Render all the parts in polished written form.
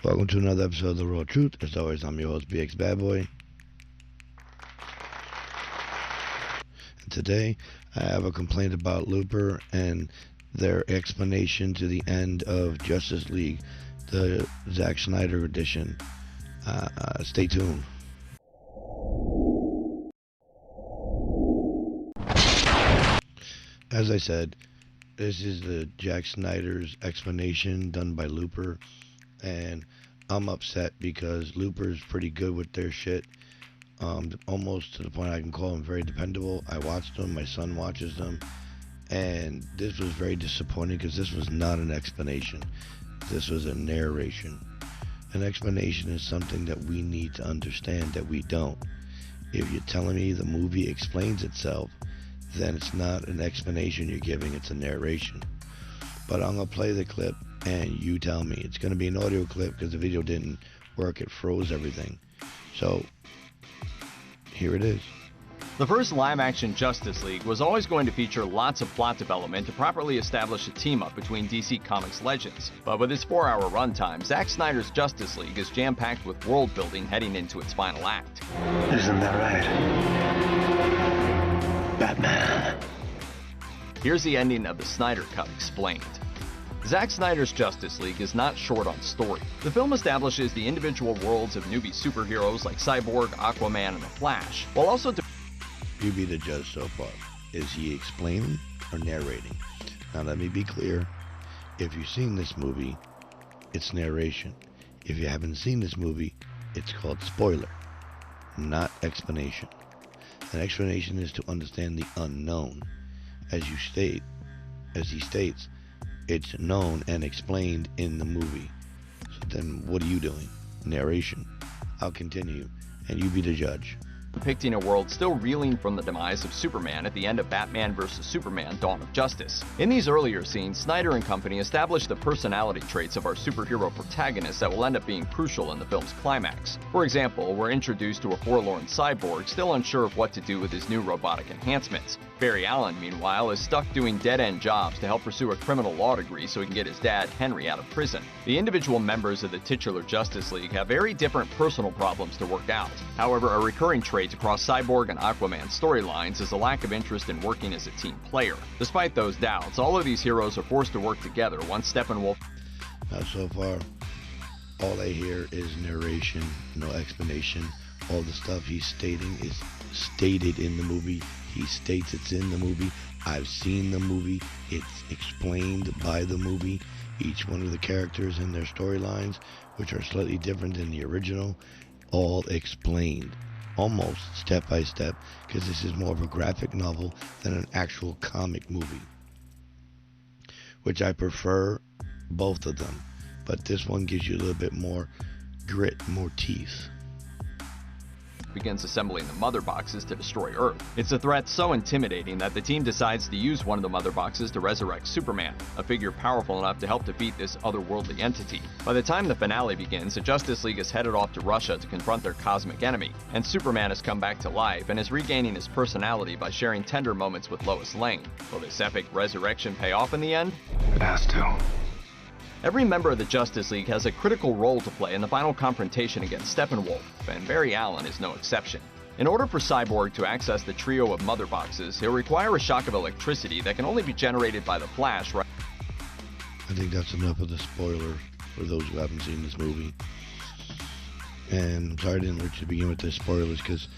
Welcome to another episode of The Raw Truth. As always, I'm your host, BX Bad Boy. And today, I have a complaint about Looper and their explanation to the end of Justice League, the Zack Snyder edition. Stay tuned. As I said, this is the Zack Snyder's explanation done by Looper, and I'm upset because Looper's pretty good with their shit, almost to the point I can call them very dependable. I watched them, my son watches them, and this was very disappointing because this was not an explanation. This was a narration. An explanation is something that we need to understand that we don't. If you're telling me the movie explains itself, then it's not an explanation you're giving, it's a narration. But I'm going to play the clip and you tell me. It's going to be an audio clip because the video didn't work, it froze everything. So, here it is. The first live-action Justice League was always going to feature lots of plot development to properly establish a team-up between DC Comics legends. But with its 4-hour runtime, Zack Snyder's Justice League is jam-packed with world-building heading into its final act. Isn't that right, Batman? Here's the ending of the Snyder Cut explained. Zack Snyder's Justice League is not short on story. The film establishes the individual worlds of newbie superheroes like Cyborg, Aquaman, and The Flash, while also You be the judge so far. Is he explaining or narrating? Now let me be clear. If you've seen this movie, it's narration. If you haven't seen this movie, it's called spoiler, not explanation. An explanation is to understand the unknown. As he states, it's known and explained in the movie. So then what are you doing? Narration. I'll continue, and you be the judge. depicting a world still reeling from the demise of Superman at the end of Batman vs. Superman: Dawn of Justice. In these earlier scenes, Snyder and company established the personality traits of our superhero protagonists that will end up being crucial in the film's climax. For example, we're introduced to a forlorn cyborg still unsure of what to do with his new robotic enhancements. Barry Allen, meanwhile, is stuck doing dead-end jobs to help pursue a criminal law degree so he can get his dad, Henry, out of prison. The individual members of the titular Justice League have very different personal problems to work out. However, a recurring trait across Cyborg and Aquaman storylines is a lack of interest in working as a team player. Despite those doubts, all of these heroes are forced to work together once Steppenwolf... Now, so far, all I hear is narration, no explanation. All the stuff he's stating is stated in the movie. He states it's in the movie. I've seen the movie. It's explained by the movie. Each one of the characters and their storylines, which are slightly different than the original, all explained, almost step by step, because this is more of a graphic novel than an actual comic movie, which I prefer both of them, but this one gives you a little bit more grit, more teeth. Begins assembling the mother boxes to destroy Earth. It's a threat so intimidating that the team decides to use one of the mother boxes to resurrect Superman, a figure powerful enough to help defeat this otherworldly entity. By the time the finale begins, the Justice League is headed off to Russia to confront their cosmic enemy, and Superman has come back to life and is regaining his personality by sharing tender moments with Lois Lane. Will this epic resurrection pay off in the end? It has to. Every member of the Justice League has a critical role to play in the final confrontation against Steppenwolf, and Barry Allen is no exception. In order for Cyborg to access the trio of mother boxes, he'll require a shock of electricity that can only be generated by the Flash. I think that's enough of the spoiler for those who haven't seen this movie. And I'm sorry I didn't let you begin with the spoilers because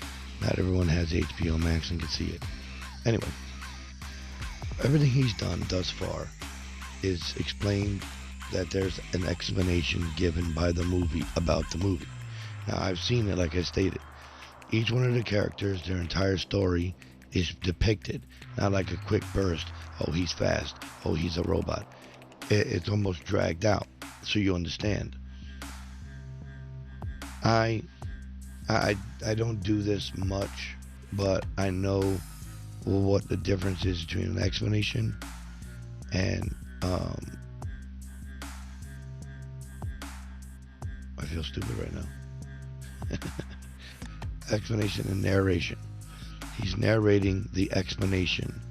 not everyone has HBO Max and can see it. Anyway, everything he's done thus far is explained that there's an explanation given by the movie about the movie. Now, I've seen it, like I stated. Each one of the characters, their entire story is depicted, not like a quick burst. Oh, he's fast. Oh, he's a robot. It's almost dragged out, so you understand. I don't do this much, but I know what the difference is between an explanation and I feel stupid right now. Explanation and narration. He's narrating the explanation,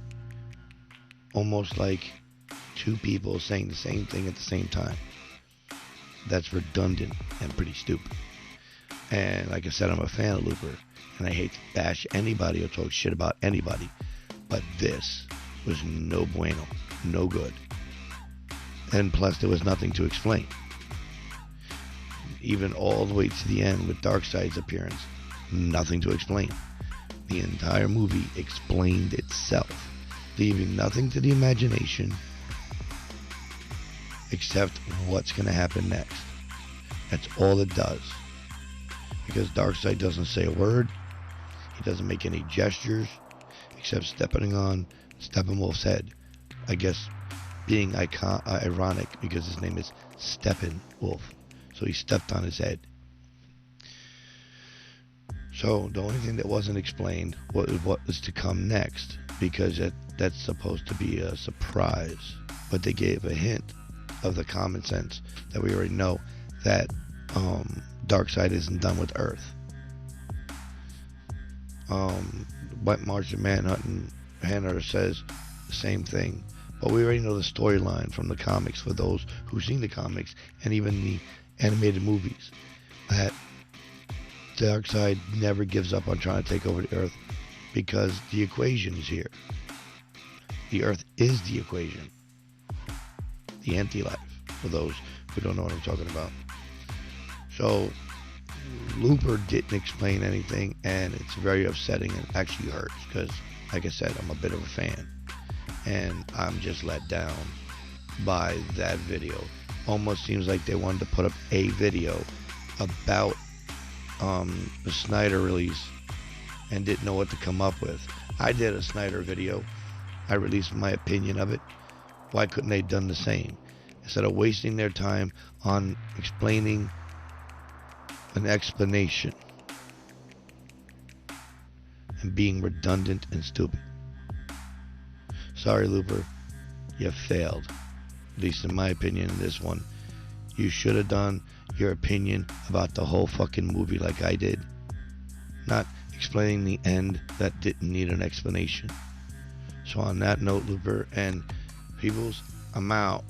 almost like two people saying the same thing at the same time. that's redundant and pretty stupid. And like I said, I'm a fan of Looper, and I hate to bash anybody or talk shit about anybody, but this was no bueno, no good. And plus, there was nothing to explain. Even all the way to the end with Darkseid's appearance, nothing to explain. The entire movie explained itself, leaving nothing to the imagination except what's going to happen next. That's all it does. Because Darkseid doesn't say a word, he doesn't make any gestures, except stepping on Steppenwolf's head. I guess being ironic because his name is Steppenwolf. So he stepped on his head. So the only thing that wasn't explained was what was to come next, because that's supposed to be a surprise. But they gave a hint of the common sense that we already know, that Darkseid isn't done with Earth. White Martian Manhunter says the same thing, but we already know the storyline from the comics, for those who've seen the comics and even the animated movies, that Darkseid never gives up on trying to take over the Earth, because the equation is here. The Earth is the equation. The anti-life, for those who don't know what I'm talking about. So Looper didn't explain anything, and it's very upsetting and actually hurts, because like I said, I'm a bit of a fan, and I'm just let down by that video. Almost seems like they wanted to put up a video about the Snyder release and didn't know what to come up with. I did a Snyder video. I released my opinion of it. Why couldn't they have done the same? Instead of wasting their time on explaining an explanation and being redundant and stupid. Sorry, Looper, you failed. At least in my opinion in this one. You should have done your opinion about the whole fucking movie like I did. Not explaining the end that didn't need an explanation. So on that note, Looper and peoples, I'm out.